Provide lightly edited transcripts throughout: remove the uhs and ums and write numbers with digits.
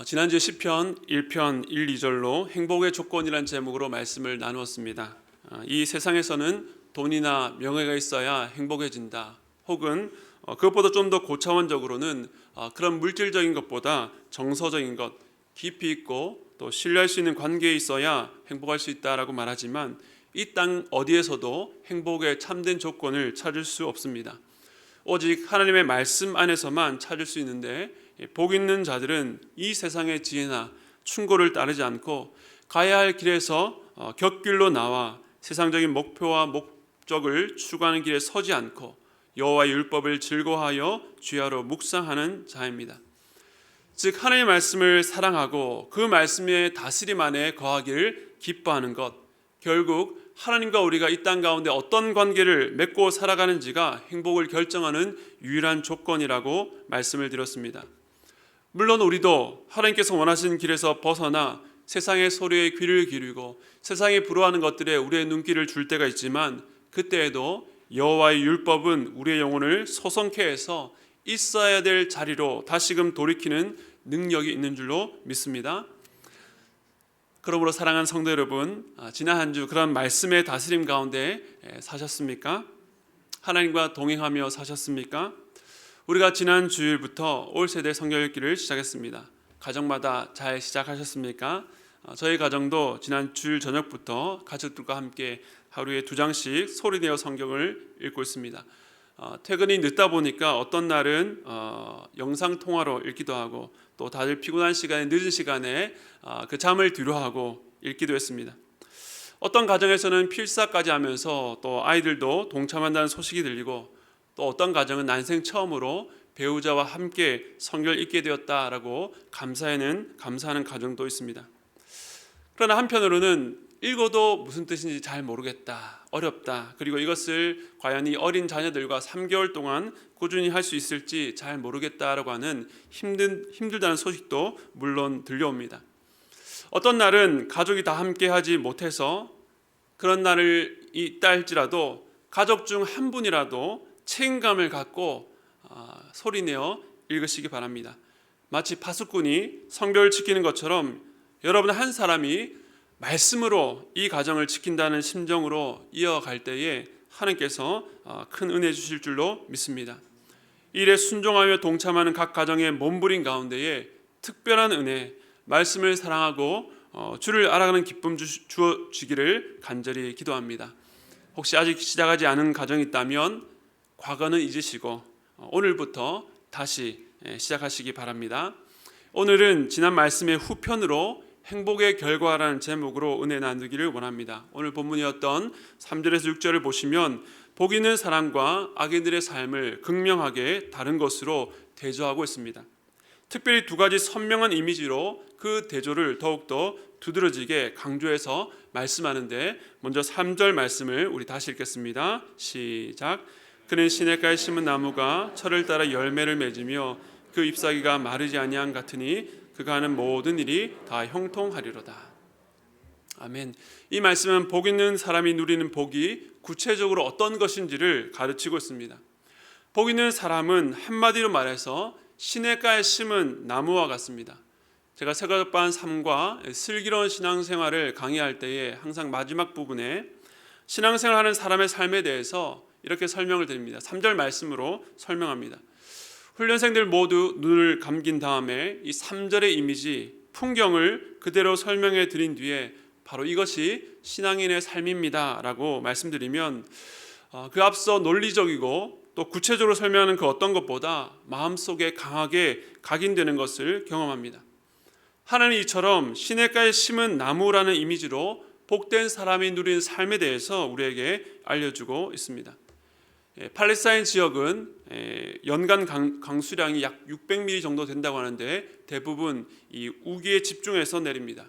지난주 시편 1편 1, 2절로 행복의 조건이란 제목으로 말씀을 나누었습니다. 이 세상에서는 돈이나 명예가 있어야 행복해진다. 혹은 그것보다 좀 더 고차원적으로는 그런 물질적인 것보다 정서적인 것, 깊이 있고 또 신뢰할 수 있는 관계에 있어야 행복할 수 있다라고 말하지만 이 땅 어디에서도 행복의 참된 조건을 찾을 수 없습니다. 오직 하나님의 말씀 안에서만 찾을 수 있는데 복 있는 자들은 이 세상의 지혜나 충고를 따르지 않고 가야 할 길에서 곁길로 나와 세상적인 목표와 목적을 추구하는 길에 서지 않고 여호와의 율법을 즐거워하여 주야로 묵상하는 자입니다. 즉 하나님의 말씀을 사랑하고 그 말씀의 다스림 안에 거하기를 기뻐하는 것, 결국 하나님과 우리가 이 땅 가운데 어떤 관계를 맺고 살아가는지가 행복을 결정하는 유일한 조건이라고 말씀을 드렸습니다. 물론 우리도 하나님께서 원하시는 길에서 벗어나 세상의 소리에 귀를 기울이고 세상에 불어하는 것들에 우리의 눈길을 줄 때가 있지만 그때에도 여호와의 율법은 우리의 영혼을 소성케 해서 있어야 될 자리로 다시금 돌이키는 능력이 있는 줄로 믿습니다. 그러므로 사랑하는 성도 여러분, 지난 한 주 그런 말씀의 다스림 가운데 사셨습니까? 하나님과 동행하며 사셨습니까? 우리가 지난 주일부터 올 세대 성경 읽기를 시작했습니다. 가정마다 잘 시작하셨습니까? 저희 가정도 지난 주일 저녁부터 가족들과 함께 하루에 2장씩 소리내어 성경을 읽고 있습니다. 퇴근이 늦다 보니까 어떤 날은 영상통화로 읽기도 하고 또 다들 피곤한 시간에 늦은 시간에 그 잠을 뒤로하고 읽기도 했습니다. 어떤 가정에서는 필사까지 하면서 또 아이들도 동참한다는 소식이 들리고 또 어떤 가정은 난생 처음으로 배우자와 함께 성경을 읽게 되었다라고 감사하는 가정도 있습니다. 그러나 한편으로는 읽어도 무슨 뜻인지 잘 모르겠다, 어렵다, 그리고 이것을 과연 이 어린 자녀들과 3개월 동안 꾸준히 할 수 있을지 잘 모르겠다라고 하는 힘들다는 소식도 물론 들려옵니다. 어떤 날은 가족이 다 함께 하지 못해서 그런 날을 있다 할지라도 가족 중 한 분이라도 책임감을 갖고 소리내어 읽으시기 바랍니다. 마치 파수꾼이 성벽을 지키는 것처럼 여러분 한 사람이 말씀으로 이 가정을 지킨다는 심정으로 이어갈 때에 하나님께서 큰 은혜 주실 줄로 믿습니다. 이 일에 순종하며 동참하는 각 가정의 몸부림 가운데에 특별한 은혜, 말씀을 사랑하고 주를 알아가는 기쁨 주어지기를 간절히 기도합니다. 혹시 아직 시작하지 않은 가정이 있다면 과거는 잊으시고 오늘부터 다시 시작하시기 바랍니다. 오늘은 지난 말씀의 후편으로 행복의 결과라는 제목으로 은혜 나누기를 원합니다. 오늘 본문이었던 3절에서 6절을 보시면 복 있는 사람과 악인들의 삶을 극명하게 다른 것으로 대조하고 있습니다. 특별히 2가지 선명한 이미지로 그 대조를 더욱더 두드러지게 강조해서 말씀하는데 먼저 3절 말씀을 우리 다시 읽겠습니다. 시작. 그는 시냇가에 심은 나무가 철을 따라 열매를 맺으며 그 잎사귀가 마르지 아니함 같으니 그가 하는 모든 일이 다 형통하리로다. 아멘. 이 말씀은 복 있는 사람이 누리는 복이 구체적으로 어떤 것인지를 가르치고 있습니다. 복 있는 사람은 한마디로 말해서 시냇가에 심은 나무와 같습니다. 제가 세가족반 3과 슬기로운 신앙생활을 강의할 때에 항상 마지막 부분에 신앙생활하는 사람의 삶에 대해서 이렇게 설명을 드립니다. 3절 말씀으로 설명합니다. 훈련생들 모두 눈을 감긴 다음에 이 3절의 이미지, 풍경을 그대로 설명해 드린 뒤에 바로 이것이 신앙인의 삶입니다 라고 말씀드리면 그 앞서 논리적이고 또 구체적으로 설명하는 그 어떤 것보다 마음속에 강하게 각인되는 것을 경험합니다. 하나님 이처럼 시냇가에 심은 나무라는 이미지로 복된 사람이 누리는 삶에 대해서 우리에게 알려주고 있습니다. 팔레스타인 지역은 연간 강수량이 약 600mm 정도 된다고 하는데 대부분 이 우기에 집중해서 내립니다.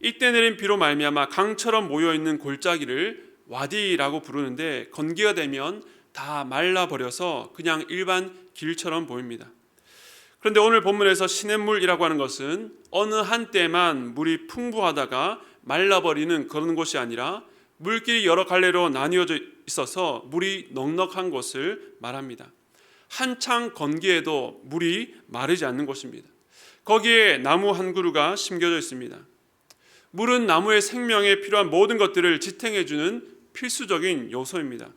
이때 내린 비로 말미암아 강처럼 모여있는 골짜기를 와디라고 부르는데 건기가 되면 다 말라버려서 그냥 일반 길처럼 보입니다. 그런데 오늘 본문에서 시냇물이라고 하는 것은 어느 한때만 물이 풍부하다가 말라버리는 그런 곳이 아니라 물길이 여러 갈래로 나뉘어져 있어서 물이 넉넉한 곳을 말합니다. 한창 건기에도 물이 마르지 않는 곳입니다. 거기에 나무 한 그루가 심겨져 있습니다. 물은 나무의 생명에 필요한 모든 것들을 지탱해주는 필수적인 요소입니다.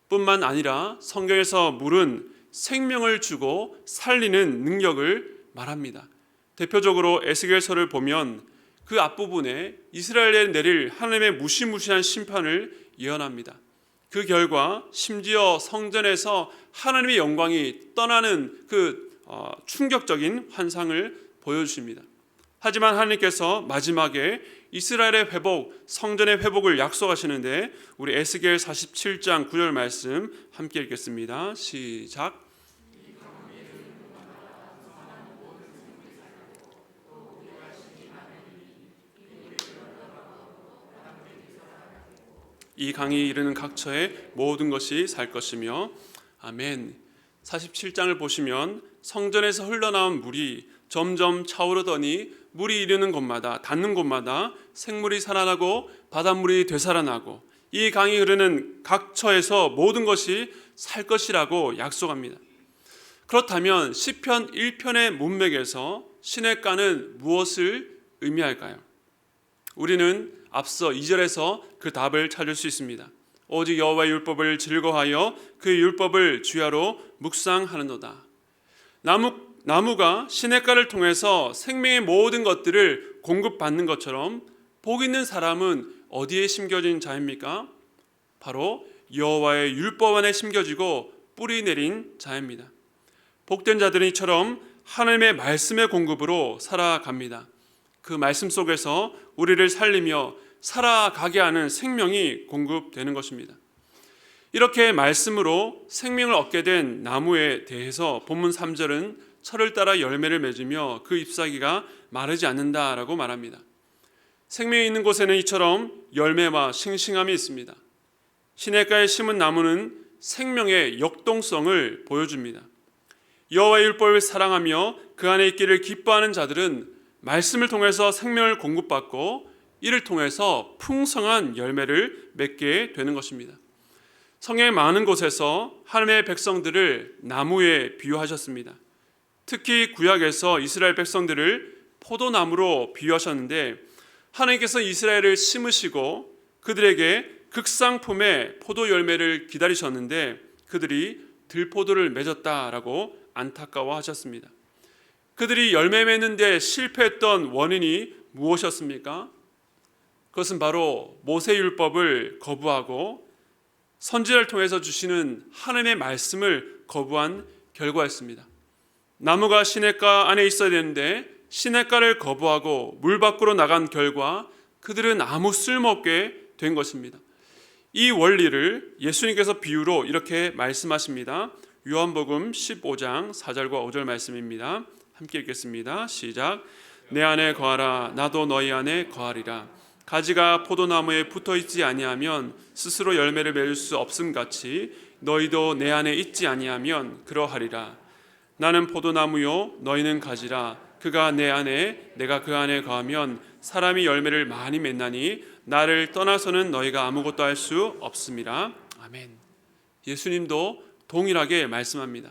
뿐만 아니라 성경에서 물은 생명을 주고 살리는 능력을 말합니다. 대표적으로 에스겔서를 보면 그 앞부분에 이스라엘에 내릴 하나님의 무시무시한 심판을 예언합니다. 그 결과 심지어 성전에서 하나님의 영광이 떠나는 그 충격적인 환상을 보여주십니다. 하지만 하나님께서 마지막에 이스라엘의 회복, 성전의 회복을 약속하시는데 우리 에스겔 47장 9절 말씀 함께 읽겠습니다. 시작. 이 강이 이르는 각처에 모든 것이 살 것이며 아멘. 47장을 보시면 성전에서 흘러나온 물이 점점 차오르더니 물이 이르는 곳마다 닿는 곳마다 생물이 살아나고 바닷물이 되살아나고 이 강이 흐르는 각처에서 모든 것이 살 것이라고 약속합니다. 그렇다면 시편 1편의 문맥에서 시냇가는 무엇을 의미할까요? 우리는 앞서 2절에서 그 답을 찾을 수 있습니다. 오직 여호와의 율법을 즐거워하여 그 율법을 주야로 묵상하는도다. 나무가 시냇가를 통해서 생명의 모든 것들을 공급받는 것처럼 복 있는 사람은 어디에 심겨진 자입니까? 바로 여호와의 율법 안에 심겨지고 뿌리 내린 자입니다. 복된 자들은 이처럼 하나님의 말씀의 공급으로 살아갑니다. 그 말씀 속에서 우리를 살리며 살아가게 하는 생명이 공급되는 것입니다. 이렇게 말씀으로 생명을 얻게 된 나무에 대해서 본문 3절은 철을 따라 열매를 맺으며 그 잎사귀가 마르지 않는다라고 말합니다. 생명이 있는 곳에는 이처럼 열매와 싱싱함이 있습니다. 시냇가에 심은 나무는 생명의 역동성을 보여줍니다. 여호와의 율법을 사랑하며 그 안에 있기를 기뻐하는 자들은 말씀을 통해서 생명을 공급받고 이를 통해서 풍성한 열매를 맺게 되는 것입니다. 성경의 많은 곳에서 하나님의 백성들을 나무에 비유하셨습니다. 특히 구약에서 이스라엘 백성들을 포도나무로 비유하셨는데 하나님께서 이스라엘을 심으시고 그들에게 극상품의 포도 열매를 기다리셨는데 그들이 들포도를 맺었다라고 안타까워하셨습니다. 그들이 열매 맺는 데 실패했던 원인이 무엇이었습니까? 그것은 바로 모세율법을 거부하고 선지자를 통해서 주시는 하나님의 말씀을 거부한 결과였습니다. 나무가 시냇가 안에 있어야 되는데 시냇가를 거부하고 물 밖으로 나간 결과 그들은 아무 쓸모없게 된 것입니다. 이 원리를 예수님께서 비유로 이렇게 말씀하십니다. 요한복음 15장 4절과 5절 말씀입니다. 함께 읽겠습니다. 시작. 내 안에 거하라 나도 너희 안에 거하리라. 가지가 포도나무에 붙어있지 아니하면 스스로 열매를 맺을 수 없음같이 너희도 내 안에 있지 아니하면 그러하리라. 나는 포도나무요 너희는 가지라. 그가 내 안에 내가 그 안에 거하면 사람이 열매를 많이 맺나니 나를 떠나서는 너희가 아무것도 할 수 없음이라. 아멘. 예수님도 동일하게 말씀합니다.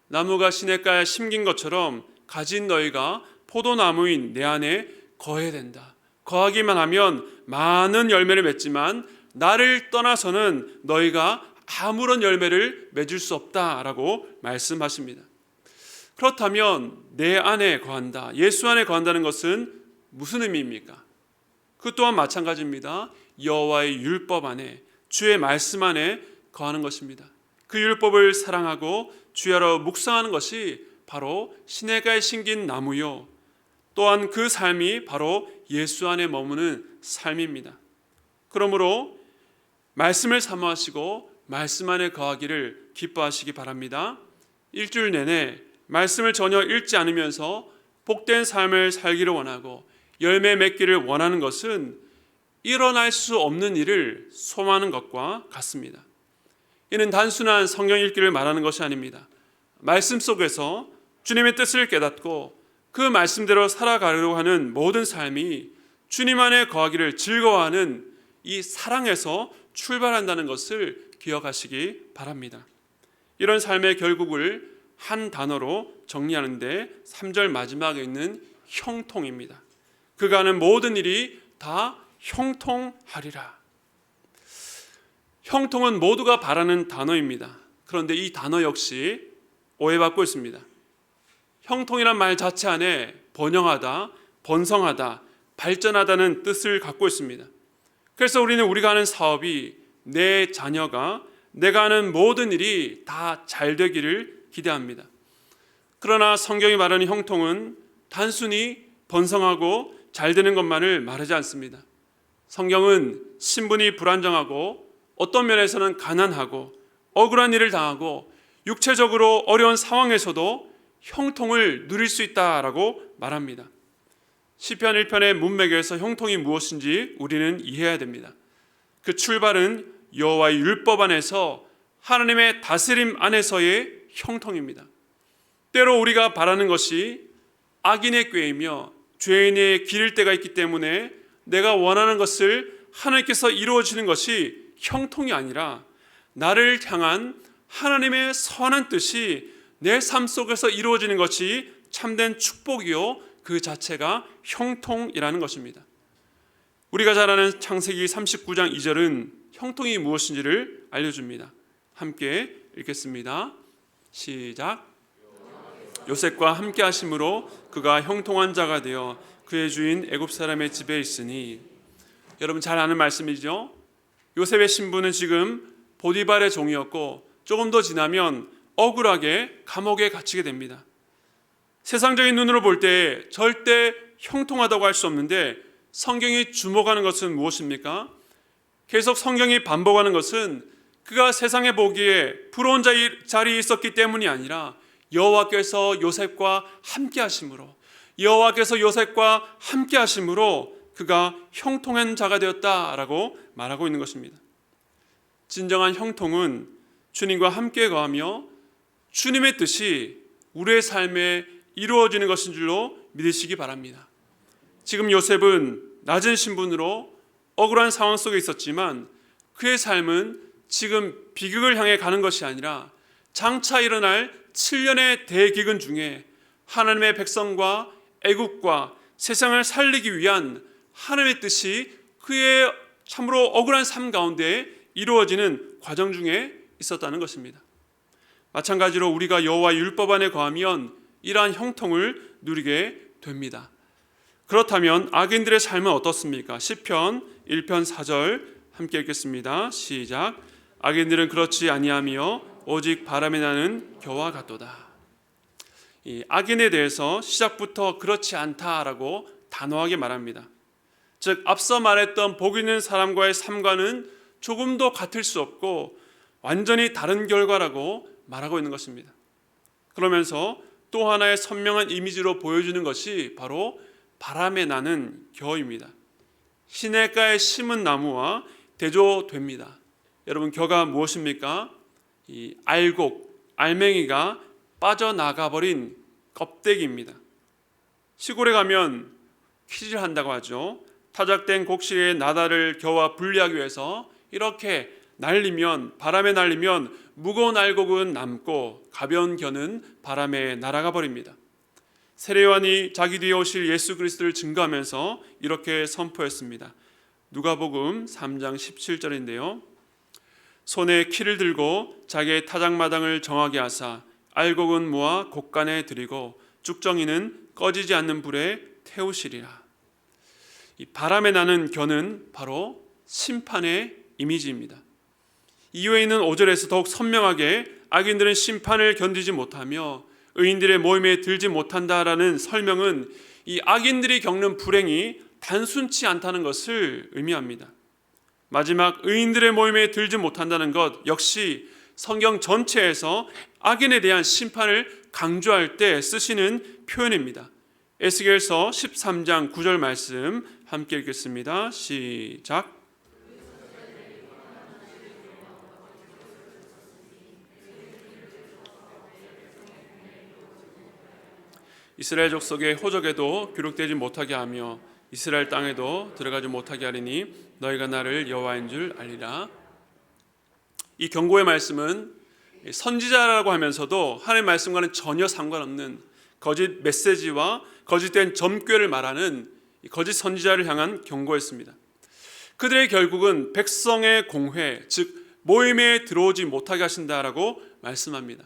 나무가 시냇가에 심긴 것처럼 가진 너희가 포도나무인 내 안에 거해야 된다. 거하기만 하면 많은 열매를 맺지만 나를 떠나서는 너희가 아무런 열매를 맺을 수 없다라고 말씀하십니다. 그렇다면 내 안에 거한다, 예수 안에 거한다는 것은 무슨 의미입니까? 그 또한 마찬가지입니다. 여호와의 율법 안에, 주의 말씀 안에 거하는 것입니다. 그 율법을 사랑하고 주야로 묵상하는 것이 바로 시냇가에 심긴 나무요, 또한 그 삶이 바로 예수 안에 머무는 삶입니다. 그러므로 말씀을 사모하시고 말씀 안에 거하기를 기뻐하시기 바랍니다. 일주일 내내 말씀을 전혀 읽지 않으면서 복된 삶을 살기를 원하고 열매 맺기를 원하는 것은 일어날 수 없는 일을 소망하는 것과 같습니다. 이는 단순한 성경 읽기를 말하는 것이 아닙니다. 말씀 속에서 주님의 뜻을 깨닫고 그 말씀대로 살아가려고 하는 모든 삶이 주님 안에 거하기를 즐거워하는 이 사랑에서 출발한다는 것을 기억하시기 바랍니다. 이런 삶의 결국을 한 단어로 정리하는데 3절 마지막에 있는 형통입니다. 그가 하는 모든 일이 다 형통하리라. 형통은 모두가 바라는 단어입니다. 그런데 이 단어 역시 오해받고 있습니다. 형통이란 말 자체 안에 번영하다, 번성하다, 발전하다는 뜻을 갖고 있습니다. 그래서 우리가 하는 사업이, 내 자녀가, 내가 하는 모든 일이 다 잘 되기를 기대합니다. 그러나 성경이 말하는 형통은 단순히 번성하고 잘 되는 것만을 말하지 않습니다. 성경은 신분이 불안정하고 어떤 면에서는 가난하고 억울한 일을 당하고 육체적으로 어려운 상황에서도 형통을 누릴 수 있다라고 말합니다. 시편 1편의 문맥에서 형통이 무엇인지 우리는 이해해야 됩니다. 그 출발은 여호와의 율법 안에서, 하나님의 다스림 안에서의 형통입니다. 때로 우리가 바라는 것이 악인의 꾀이며 죄인의 기를 때가 있기 때문에 내가 원하는 것을 하나님께서 이루어지는 것이 형통이 아니라 나를 향한 하나님의 선한 뜻이 내 삶 속에서 이루어지는 것이 참된 축복이요, 그 자체가 형통이라는 것입니다. 우리가 잘 아는 창세기 39장 2절은 형통이 무엇인지를 알려줍니다. 함께 읽겠습니다. 시작. 요셉과 함께 하심으로 그가 형통한 자가 되어 그의 주인 애굽 사람의 집에 있으니. 여러분 잘 아는 말씀이죠. 요셉의 신부는 지금 보디발의 종이었고 조금 더 지나면 억울하게 감옥에 갇히게 됩니다. 세상적인 눈으로 볼 때 절대 형통하다고 할 수 없는데 성경이 주목하는 것은 무엇입니까? 계속 성경이 반복하는 것은 그가 세상에 보기에 부러운 자리에 있었기 때문이 아니라 여호와께서 요셉과 함께 하심으로, 여호와께서 요셉과 함께 하심으로 그가 형통한 자가 되었다라고 말하고 있는 것입니다. 진정한 형통은 주님과 함께 거하며 주님의 뜻이 우리의 삶에 이루어지는 것인 줄로 믿으시기 바랍니다. 지금 요셉은 낮은 신분으로 억울한 상황 속에 있었지만 그의 삶은 지금 비극을 향해 가는 것이 아니라 장차 일어날 7년의 대기근 중에 하나님의 백성과 애국과 세상을 살리기 위한 하나님의 뜻이 그의 참으로 억울한 삶 가운데 이루어지는 과정 중에 있었다는 것입니다. 마찬가지로 우리가 여호와의 율법 안에 거하면 이러한 형통을 누리게 됩니다. 그렇다면 악인들의 삶은 어떻습니까? 시편 1편 4절 함께 읽겠습니다. 시작. 악인들은 그렇지 아니하며 오직 바람에 나는 겨와 같도다. 이 악인에 대해서 시작부터 그렇지 않다라고 단호하게 말합니다. 즉 앞서 말했던 복 있는 사람과의 삶과는 조금도 같을 수 없고 완전히 다른 결과라고 말하고 있는 것입니다. 그러면서 또 하나의 선명한 이미지로 보여주는 것이 바로 바람에 나는 겨입니다. 시냇가에 심은 나무와 대조됩니다. 여러분 겨가 무엇입니까? 이 알곡, 알맹이가 빠져나가버린 껍데기입니다. 시골에 가면 퀴즈를 한다고 하죠. 타작된 곡식의 나다를 겨와 분리하기 위해서 이렇게 날리면, 바람에 날리면 무거운 알곡은 남고 가벼운 겨는 바람에 날아가 버립니다. 세례요한이 자기 뒤에 오실 예수 그리스도를 증거하면서 이렇게 선포했습니다. 누가복음 3장 17절인데요. 손에 키를 들고 자기의 타작마당을 정하게 하사 알곡은 모아 곡간에 들이고 쭉정이는 꺼지지 않는 불에 태우시리라. 이 바람에 나는 겨는 바로 심판의 이미지입니다. 이후에 있는 5절에서 더욱 선명하게 악인들은 심판을 견디지 못하며 의인들의 모임에 들지 못한다라는 설명은 이 악인들이 겪는 불행이 단순치 않다는 것을 의미합니다. 마지막 의인들의 모임에 들지 못한다는 것 역시 성경 전체에서 악인에 대한 심판을 강조할 때 쓰시는 표현입니다. 에스겔서 13장 9절 말씀 함께 읽겠습니다. 시작. 이스라엘 족속의 호적에도 기록되지 못하게 하며 이스라엘 땅에도 들어가지 못하게 하리니 너희가 나를 여호와인 줄 알리라. 이 경고의 말씀은 선지자라고 하면서도 하나님의 말씀과는 전혀 상관없는 거짓 메시지와 거짓된 점괘를 말하는 거짓 선지자를 향한 경고였습니다. 그들의 결국은 백성의 공회, 즉 모임에 들어오지 못하게 하신다라고 말씀합니다.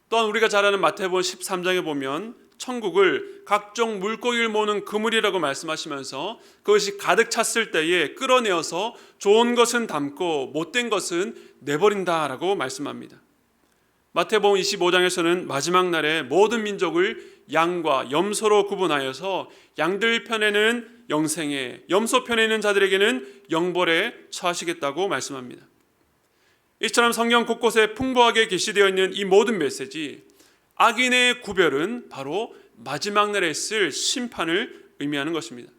또한 우리가 잘 아는 마태복음 13장에 보면 천국을 각종 물고기를 모으는 그물이라고 말씀하시면서 그것이 가득 찼을 때에 끌어내어서 좋은 것은 담고 못된 것은 내버린다라고 말씀합니다. 마태복음 25장에서는 마지막 날에 모든 민족을 양과 염소로 구분하여서 양들 편에는 영생에, 염소 편에 있는 자들에게는 영벌에 처하시겠다고 말씀합니다. 이처럼 성경 곳곳에 풍부하게 계시되어 있는 이 모든 메시지, 악인의 구별은 바로 마지막 날에 있을 심판을 의미하는 것입니다.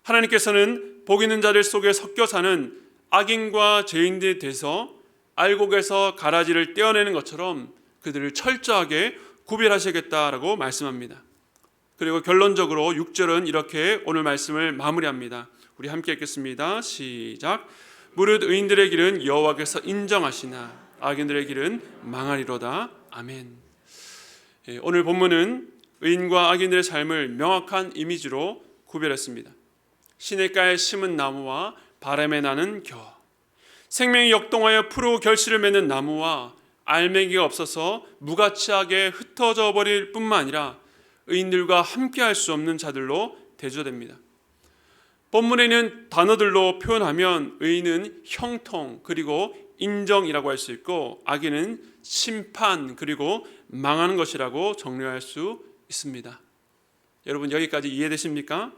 하나님께서는 복 있는 자들 속에 섞여 사는 악인과 죄인들에 대해서 알곡에서 가라지를 떼어내는 것처럼 그들을 철저하게 구별하시겠다라고 말씀합니다. 그리고 결론적으로 6절은 이렇게 오늘 말씀을 마무리합니다. 우리 함께 읽겠습니다. 시작. 무릇 의인들의 길은 여호와께서 인정하시나 악인들의 길은 망하리로다. 아멘. 오늘 본문은 의인과 악인들의 삶을 명확한 이미지로 구별했습니다. 시냇가에 심은 나무와 바람에 나는 겨, 생명이 역동하여 푸르고 결실을 맺는 나무와 알맹이가 없어서 무가치하게 흩어져 버릴 뿐만 아니라 의인들과 함께할 수 없는 자들로 대조됩니다. 본문에는 단어들로 표현하면 의인은 형통 그리고 인정이라고 할 수 있고 악인은 심판 그리고 망하는 것이라고 정리할 수 있습니다. 여러분 여기까지 이해되십니까?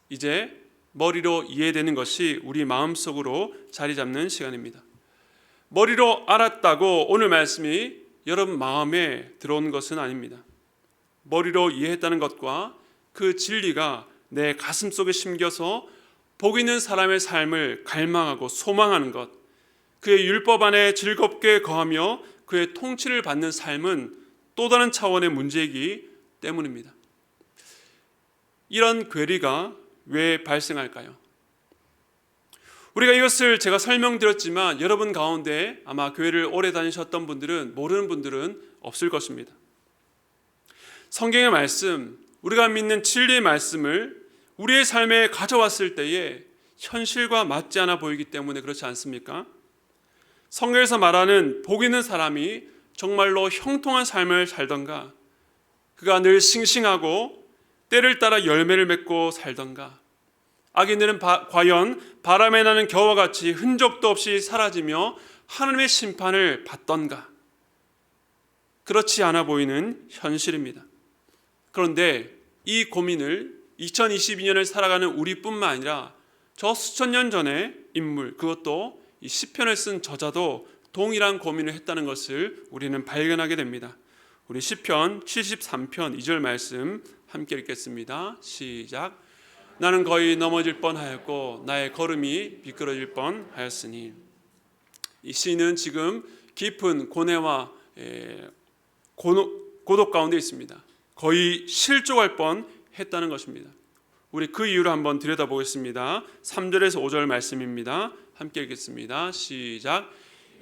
이제 머리로 이해되는 것이 우리 마음속으로 자리 잡는 시간입니다. 머리로 알았다고 오늘 말씀이 여러분 마음에 들어온 것은 아닙니다. 머리로 이해했다는 것과 그 진리가 내 가슴 속에 심겨서 복 있는 사람의 삶을 갈망하고 소망하는 것, 그의 율법 안에 즐겁게 거하며 그의 통치를 받는 삶은 또 다른 차원의 문제이기 때문입니다. 이런 괴리가 왜 발생할까요? 우리가 이것을 제가 설명드렸지만 여러분 가운데 아마 교회를 오래 다니셨던 분들은 모르는 분들은 없을 것입니다. 성경의 말씀, 우리가 믿는 진리의 말씀을 우리의 삶에 가져왔을 때에 현실과 맞지 않아 보이기 때문에 그렇지 않습니까? 성경에서 말하는 복 있는 사람이 정말로 형통한 삶을 살던가, 그가 늘 싱싱하고 때를 따라 열매를 맺고 살던가, 악인들은 과연 바람에 나는 겨와 같이 흔적도 없이 사라지며 하나님의 심판을 받던가, 그렇지 않아 보이는 현실입니다. 그런데 이 고민을 2022년을 살아가는 우리뿐만 아니라 저 수천 년 전의 인물, 그것도 이 시편을 쓴 저자도 동일한 고민을 했다는 것을 우리는 발견하게 됩니다. 우리 시편 73편 2절 말씀 함께 읽겠습니다. 시작. 나는 거의 넘어질 뻔하였고 나의 걸음이 미끄러질 뻔하였으니. 이 시인은 지금 깊은 고뇌와 고독 가운데 있습니다. 거의 실족할 뻔했다는 것입니다. 우리 그 이유를 한번 들여다보겠습니다. 3절에서 5절 말씀입니다. 함께 읽겠습니다. 시작.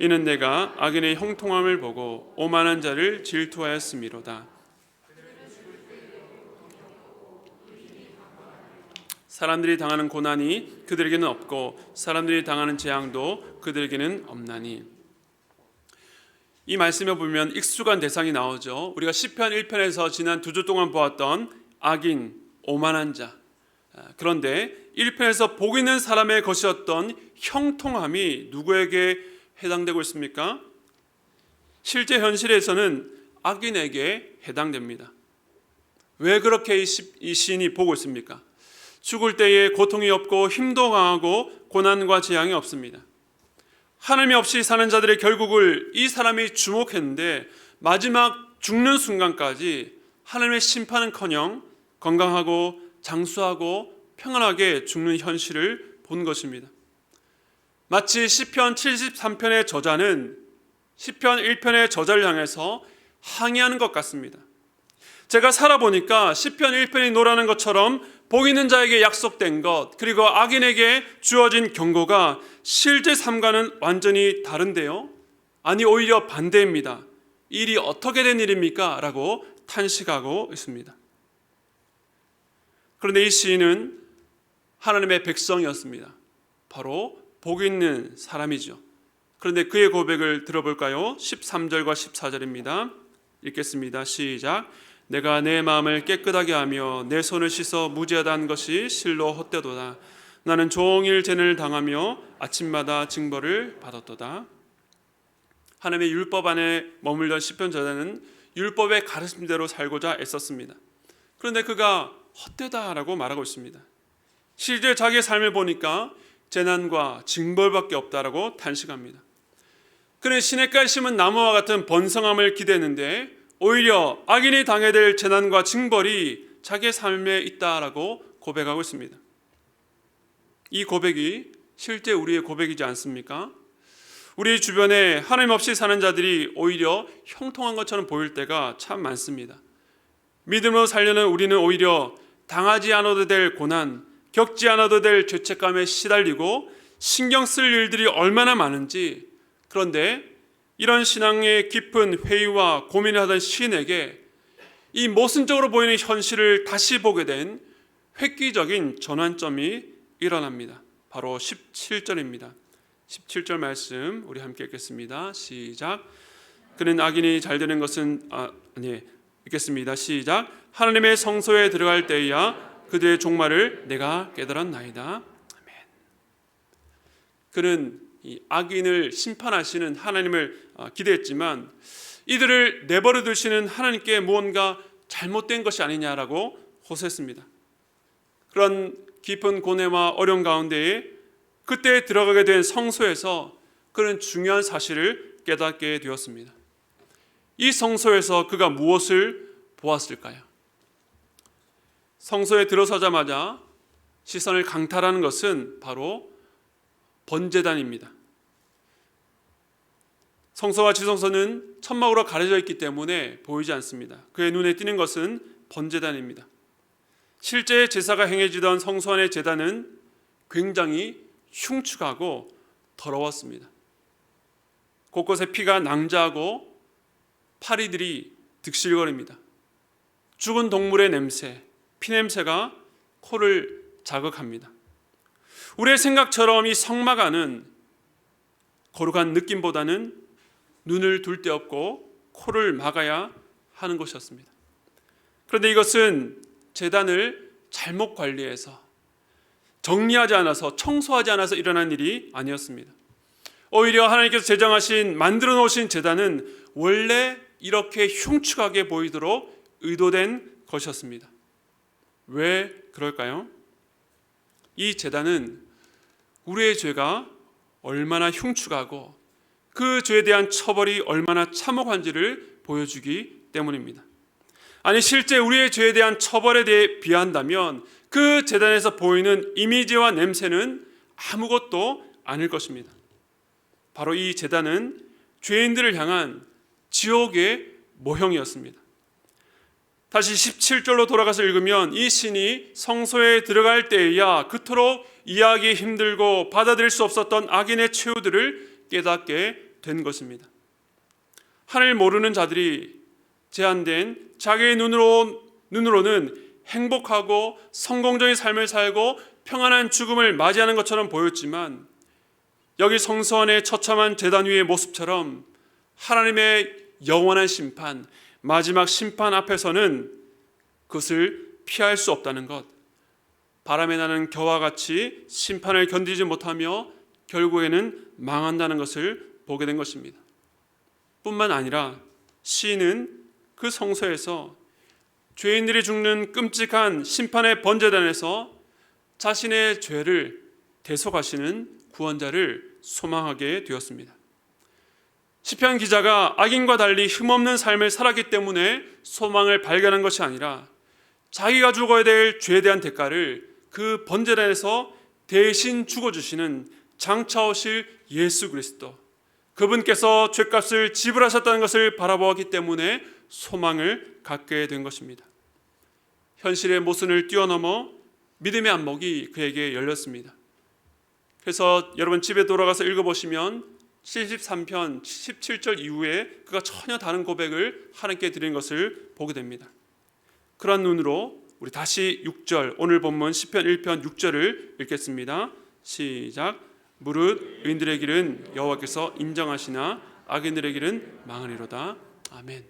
이는 내가 악인의 형통함을 보고 오만한 자를 질투하였음이로다. 사람들이 당하는 고난이 그들에게는 없고 사람들이 당하는 재앙도 그들에게는 없나니. 이 말씀에 보면 익숙한 대상이 나오죠. 우리가 시편 1편에서 지난 2주 동안 보았던 악인, 오만한 자. 그런데 1편에서 복 있는 사람의 것이었던 형통함이 누구에게 해당되고 있습니까? 실제 현실에서는 악인에게 해당됩니다. 왜 그렇게 이 시인이 보고 있습니까? 죽을 때에 고통이 없고 힘도 강하고 고난과 재앙이 없습니다. 하나님이 없이 사는 자들의 결국을 이 사람이 주목했는데 마지막 죽는 순간까지 하나님의 심판은커녕 건강하고 장수하고 평안하게 죽는 현실을 본 것입니다. 마치 시편 73편의 저자는 시편 1편의 저자를 향해서 항의하는 것 같습니다. 제가 살아보니까 시편 1편이 노라는 것처럼 복 있는 자에게 약속된 것, 그리고 악인에게 주어진 경고가 실제 삶과는 완전히 다른데요. 아니 오히려 반대입니다. 일이 어떻게 된 일입니까? 라고 탄식하고 있습니다. 그런데 이 시인은 하나님의 백성이었습니다. 바로 복 있는 사람이죠. 그런데 그의 고백을 들어볼까요? 13절과 14절입니다. 읽겠습니다. 시작. 내가 내 마음을 깨끗하게 하며 내 손을 씻어 무죄하다 한 것이 실로 헛되도다. 나는 종일 재난을 당하며 아침마다 징벌을 받았도다. 하나님의 율법 안에 머물던 시편 저자는 율법의 가르침대로 살고자 애썼습니다. 그런데 그가 헛되다라고 말하고 있습니다. 실제 자기의 삶을 보니까 재난과 징벌밖에 없다라고 탄식합니다. 그는 시냇가에 심은 나무와 같은 번성함을 기대했는데 오히려 악인이 당해야 될 재난과 징벌이 자기의 삶에 있다라고 고백하고 있습니다. 이 고백이 실제 우리의 고백이지 않습니까? 우리 주변에 하나님 없이 사는 자들이 오히려 형통한 것처럼 보일 때가 참 많습니다. 믿음으로 살려는 우리는 오히려 당하지 않아도 될 고난, 겪지 않아도 될 죄책감에 시달리고 신경 쓸 일들이 얼마나 많은지, 그런데 이런 신앙의 깊은 회의와 고민을 하던 시인에게 이 모순적으로 보이는 현실을 다시 보게 된 획기적인 전환점이 일어납니다. 바로 17절입니다. 17절 말씀 우리 함께 읽겠습니다. 시작. 그는 악인이 잘 되는 것은 읽겠습니다. 시작. 하나님의 성소에 들어갈 때야 그들의 종말을 내가 깨달았나이다. 아멘. 그는 이 악인을 심판하시는 하나님을 기대했지만 이들을 내버려 두시는 하나님께 무언가 잘못된 것이 아니냐라고 호소했습니다. 그런 깊은 고뇌와 어려움 가운데에 그때 들어가게 된 성소에서 그는 중요한 사실을 깨닫게 되었습니다. 이 성소에서 그가 무엇을 보았을까요? 성소에 들어서자마자 시선을 강탈하는 것은 바로 번제단입니다. 성소와 지성소는 천막으로 가려져 있기 때문에 보이지 않습니다. 그의 눈에 띄는 것은 번제단입니다. 실제 제사가 행해지던 성소 안의 제단은 굉장히 흉측하고 더러웠습니다. 곳곳에 피가 낭자하고 파리들이 득실거립니다. 죽은 동물의 냄새, 피냄새가 코를 자극합니다. 우리의 생각처럼 이 성막 안은 거룩한 느낌보다는 눈을 둘 데 없고 코를 막아야 하는 곳이었습니다. 그런데 이것은 제단을 잘못 관리해서 정리하지 않아서 청소하지 않아서 일어난 일이 아니었습니다. 오히려 하나님께서 제정하신 만들어 놓으신 제단은 원래 이렇게 흉측하게 보이도록 의도된 것이었습니다. 왜 그럴까요? 이 제단은 우리의 죄가 얼마나 흉측하고 그 죄에 대한 처벌이 얼마나 참혹한지를 보여주기 때문입니다. 아니 실제 우리의 죄에 대한 처벌에 대해 비한다면 그 제단에서 보이는 이미지와 냄새는 아무것도 아닐 것입니다. 바로 이 제단은 죄인들을 향한 지옥의 모형이었습니다. 다시 17절로 돌아가서 읽으면 이 신이 성소에 들어갈 때에야 그토록 이해하기 힘들고 받아들일 수 없었던 악인의 최후들을 깨닫게 된 것입니다. 하늘 모르는 자들이 제한된 자기의 눈으로는 행복하고 성공적인 삶을 살고 평안한 죽음을 맞이하는 것처럼 보였지만 여기 성소 안의 처참한 제단 위의 모습처럼 하나님의 영원한 심판, 마지막 심판 앞에서는 그것을 피할 수 없다는 것, 바람에 나는 겨와 같이 심판을 견디지 못하며 결국에는 망한다는 것을 보게 된 것입니다. 뿐만 아니라 시인은 그 성소에서 죄인들이 죽는 끔찍한 심판의 번제단에서 자신의 죄를 대속하시는 구원자를 소망하게 되었습니다. 시편 기자가 악인과 달리 흠없는 삶을 살았기 때문에 소망을 발견한 것이 아니라 자기가 죽어야 될 죄에 대한 대가를 그 번제단에서 대신 죽어주시는 장차 오실 예수 그리스도, 그분께서 죄값을 지불하셨다는 것을 바라보았기 때문에 소망을 갖게 된 것입니다. 현실의 모순을 뛰어넘어 믿음의 안목이 그에게 열렸습니다. 그래서 여러분 집에 돌아가서 읽어보시면 73편 17절 이후에 그가 전혀 다른 고백을 하나님께 드린 것을 보게 됩니다. 그런 눈으로 우리 다시 6절, 오늘 본문 시편 1편 6절을 읽겠습니다. 시작. 무릇 의인들의 길은 여호와께서 인정하시나 악인들의 길은 망하리로다. 아멘.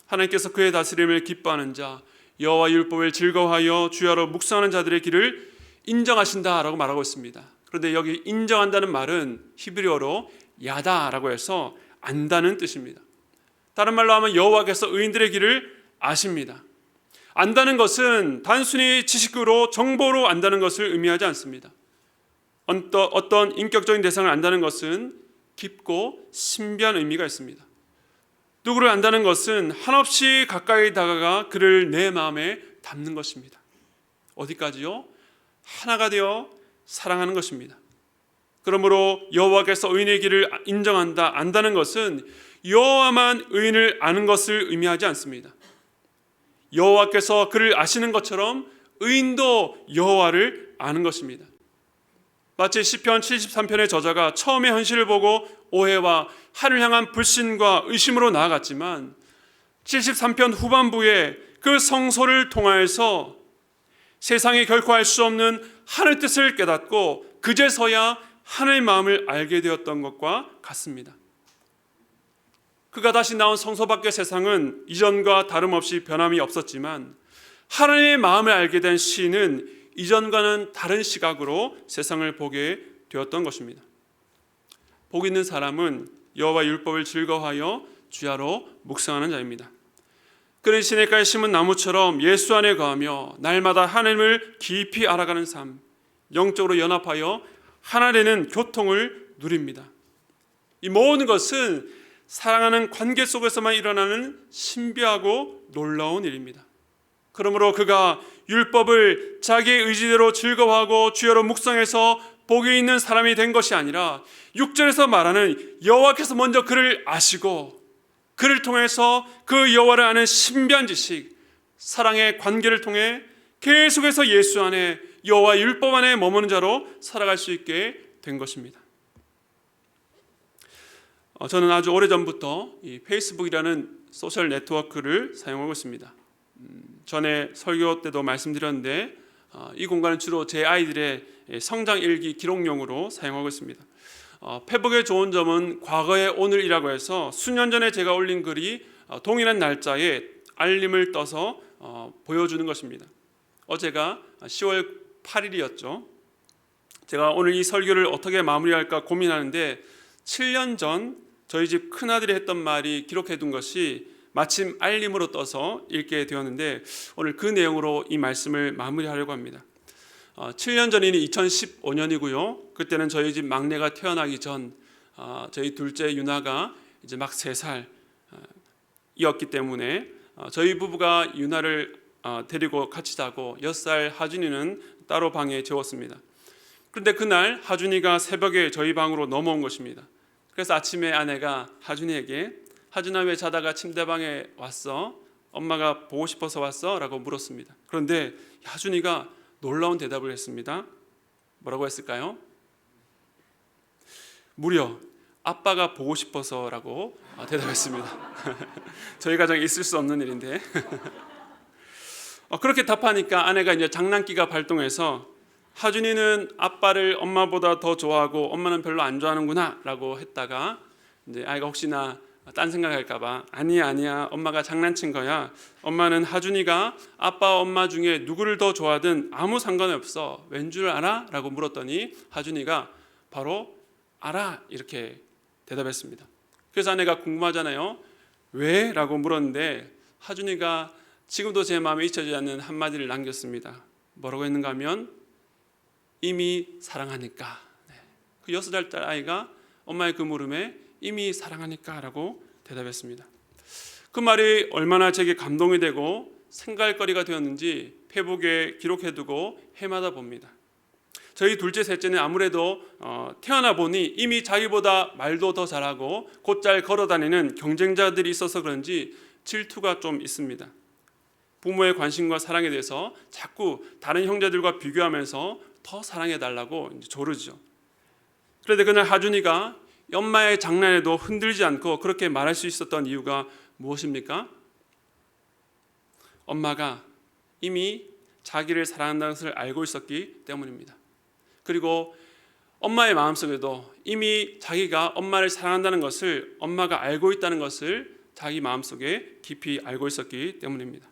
하나님께서 그의 다스림을 기뻐하는 자, 여호와 율법을 즐거워하여 주야로 묵상하는 자들의 길을 인정하신다라고 말하고 있습니다. 그런데 여기 인정한다는 말은 히브리어로 야다라고 해서 안다는 뜻입니다. 다른 말로 하면 여호와께서 의인들의 길을 아십니다. 안다는 것은 단순히 지식으로 정보로 안다는 것을 의미하지 않습니다. 어떤 인격적인 대상을 안다는 것은 깊고 신비한 의미가 있습니다. 누구를 안다는 것은 한없이 가까이 다가가 그를 내 마음에 담는 것입니다. 어디까지요? 하나가 되어 사랑하는 것입니다. 그러므로 여호와께서 의인의 길을 인정한다, 안다는 것은 여호와만 의인을 아는 것을 의미하지 않습니다. 여호와께서 그를 아시는 것처럼 의인도 여호와를 아는 것입니다. 마치 시편 73편의 저자가 처음에 현실을 보고 오해와 하늘 향한 불신과 의심으로 나아갔지만 73편 후반부에 그 성소를 통하여서 세상에 결코 알 수 없는 하늘 뜻을 깨닫고 그제서야 하나님의 마음을 알게 되었던 것과 같습니다. 그가 다시 나온 성소 밖의 세상은 이전과 다름없이 변함이 없었지만 하나님의 마음을 알게 된 시인은 이전과는 다른 시각으로 세상을 보게 되었던 것입니다. 복 있는 사람은 여호와 율법을 즐거워하여 주야로 묵상하는 자입니다. 그는 시냇가에 심은 나무처럼 예수 안에 거하며 날마다 하나님을 깊이 알아가는 삶, 영적으로 연합하여 하나 되는 교통을 누립니다. 이 모든 것은 사랑하는 관계 속에서만 일어나는 신비하고 놀라운 일입니다. 그러므로 그가 율법을 자기의 의지대로 즐거워하고 주야로 묵상해서 복이 있는 사람이 된 것이 아니라 6절에서 말하는 여호와께서 먼저 그를 아시고 그를 통해서 그 여호와를 아는 신비한 지식, 사랑의 관계를 통해 계속해서 예수 안에 여호와 율법 안에 머무는 자로 살아갈 수 있게 된 것입니다. 저는 아주 오래전부터 이 페이스북이라는 소셜 네트워크를 사용하고 있습니다. 전에 설교 때도 말씀드렸는데 이 공간은 주로 제 아이들의 성장 일기 기록용으로 사용하고 있습니다. 페북의 좋은 점은 과거의 오늘이라고 해서 수년 전에 제가 올린 글이 동일한 날짜에 알림을 떠서 보여주는 것입니다. 어제가 10월 8일이었죠. 제가 오늘 이 설교를 어떻게 마무리할까 고민하는데 7년 전 저희 집 큰아들이 했던 말이 기록해둔 것이 마침 알림으로 떠서 읽게 되었는데 오늘 그 내용으로 이 말씀을 마무리하려고 합니다. 7년 전이니 2015년이고요. 그때는 저희 집 막내가 태어나기 전 저희 둘째 유나가 이제 막 3살이었기 때문에 저희 부부가 유나를 데리고 같이 자고 6살 하준이는 따로 방에 재웠습니다. 그런데 그날 하준이가 새벽에 저희 방으로 넘어온 것입니다. 그래서 아침에 아내가 하준이에게 하준아 왜 자다가 침대방에 왔어? 엄마가 보고 싶어서 왔어? 라고 물었습니다. 그런데 하준이가 놀라운 대답을 했습니다. 뭐라고 했을까요? 무려 아빠가 보고 싶어서 라고 대답했습니다. 저희 가정에 있을 수 없는 일인데 그렇게 답하니까 아내가 이제 장난기가 발동해서 하준이는 아빠를 엄마보다 더 좋아하고 엄마는 별로 안 좋아하는구나 라고 했다가 이제 아이가 혹시나 딴 생각할까봐 아니야 엄마가 장난친 거야. 엄마는 하준이가 아빠 엄마 중에 누구를 더 좋아하든 아무 상관이 없어. 왠 줄 알아? 라고 물었더니 하준이가 바로 알아 이렇게 대답했습니다. 그래서 아내가 궁금하잖아요. 왜? 라고 물었는데 하준이가 지금도 제 마음에 잊혀지지 않는 한마디를 남겼습니다. 뭐라고 했는가 하면 이미 사랑하니까. 그 6살 딸 아이가 엄마의 그 물음에 이미 사랑하니까 라고 대답했습니다. 그 말이 얼마나 제게 감동이 되고 생각거리가 되었는지 페북에 기록해두고 해마다 봅니다. 저희 둘째 셋째는 아무래도 태어나 보니 이미 자기보다 말도 더 잘하고 곧잘 걸어다니는 경쟁자들이 있어서 그런지 질투가 좀 있습니다. 부모의 관심과 사랑에 대해서 자꾸 다른 형제들과 비교하면서 더 사랑해달라고 조르죠. 그런데 그날 하준이가 엄마의 장난에도 흔들리지 않고 그렇게 말할 수 있었던 이유가 무엇입니까? 엄마가 이미 자기를 사랑한다는 것을 알고 있었기 때문입니다. 그리고 엄마의 마음속에도 이미 자기가 엄마를 사랑한다는 것을 엄마가 알고 있다는 것을 자기 마음속에 깊이 알고 있었기 때문입니다.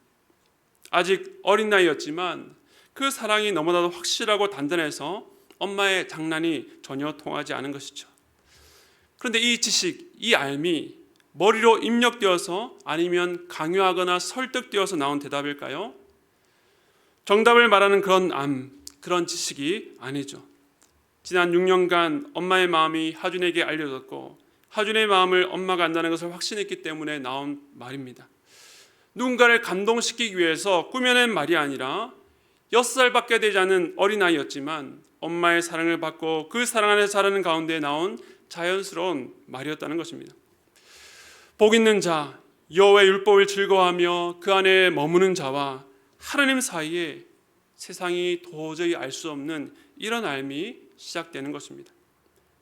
아직 어린 나이였지만 그 사랑이 너무나도 확실하고 단단해서 엄마의 장난이 전혀 통하지 않은 것이죠. 그런데 이 지식, 이 알미 머리로 입력되어서 아니면 강요하거나 설득되어서 나온 대답일까요? 정답을 말하는 그런 지식이 아니죠. 지난 6년간 엄마의 마음이 하준에게 알려졌고 하준의 마음을 엄마가 안다는 것을 확신했기 때문에 나온 말입니다. 누군가를 감동시키기 위해서 꾸며낸 말이 아니라 6살밖에 되지 않은 어린아이였지만 엄마의 사랑을 받고 그 사랑 안에 자라는 가운데 나온 자연스러운 말이었다는 것입니다. 복 있는 자, 여호와의 율법을 즐거워하며 그 안에 머무는 자와 하나님 사이에 세상이 도저히 알 수 없는 이런 알미 시작되는 것입니다.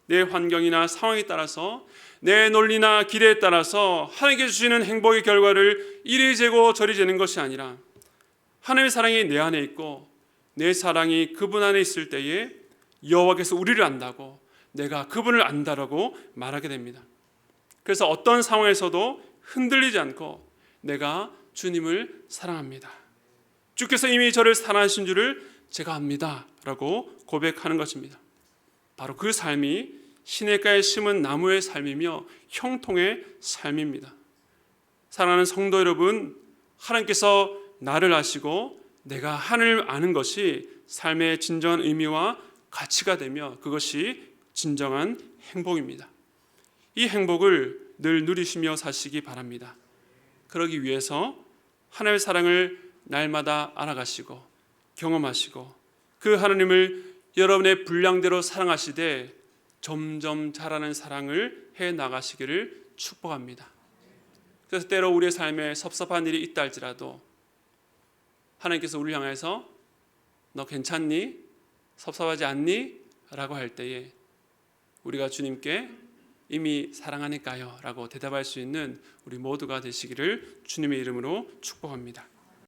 내 환경이나 상황에 따라서 내 논리나 기대에 따라서 하나님께 주시는 행복의 결과를 이리 재고 저리 재는 것이 아니라 하나님의 사랑이 내 안에 있고 내 사랑이 그분 안에 있을 때에 여호와께서 우리를 안다고 내가 그분을 안다라고 말하게 됩니다. 그래서 어떤 상황에서도 흔들리지 않고 내가 주님을 사랑합니다. 주께서 이미 저를 사랑하신 줄을 제가 압니다 라고 고백하는 것입니다. 바로 그 삶이 시냇가에 심은 나무의 삶이며 형통의 삶입니다. 사랑하는 성도 여러분, 하나님께서 나를 아시고 내가 하나님을 아는 것이 삶의 진정한 의미와 가치가 되며 그것이 진정한 행복입니다. 이 행복을 늘 누리시며 사시기 바랍니다. 그러기 위해서 하나님의 사랑을 날마다 알아가시고 경험하시고 그 하나님을 여러분의 분량대로 사랑하시되 점점 자라는 사랑을 해나가시기를 축복합니다. 그래서 때로 우리의 삶에 섭섭한 일이 있다 할지라도 하나님께서 우리를 향해서 너 괜찮니? 섭섭하지 않니? 라고 할 때에 우리가 주님께 이미 사랑하니까요 라고 대답할 수 있는 우리 모두가 되시기를 주님의 이름으로 축복합니다.